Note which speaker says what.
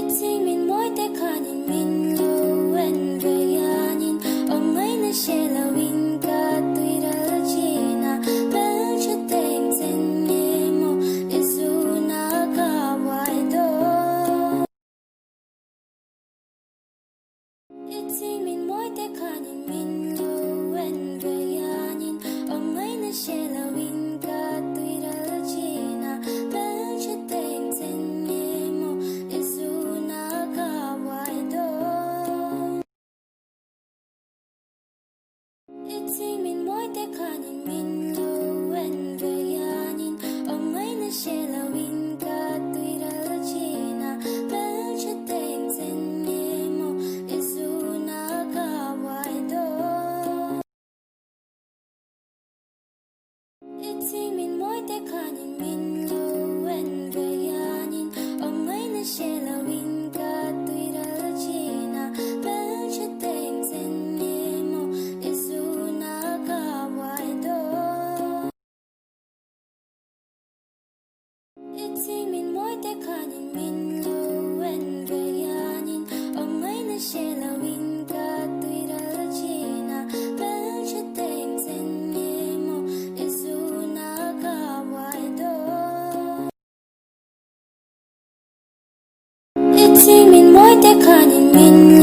Speaker 1: Chị mình mỗi té khả nhìn mình lưu en về anin ông ấy nó sẽ là win cả tuy đã chỉ na bên cho tem sen nhẹ mồ để dù na cả vài đôi. Chị mình mỗi té khả nhìn mình lưu en về anin ông ấy nó sẽ là win cả tuy đã chỉ na bên cho tem sen nhẹ mồ để dù na cả vài đôi. Chị mình mỗi té khả nhìn mình lưu en về anin ông ấy nó sẽ là win cả tuy đã chỉ na bên cho tem sen nhẹ mồ để dù na cả vài đôi. Chị mình mỗi té khả nhìn mình lưu en về anin ông ấy nó sẽ là win cả tuy đã chỉ na bên cho tem sen nhẹ mồ để dù na cả vài đôi. Chị mình mỗi té khả nhìn mình lưu en về anin ông ấy nó sẽ là win cả tuy đã chỉ na bên cho tem sen nhẹ mồ để dù na cả vài đôi. Chị mình mỗi té khả nhìn mình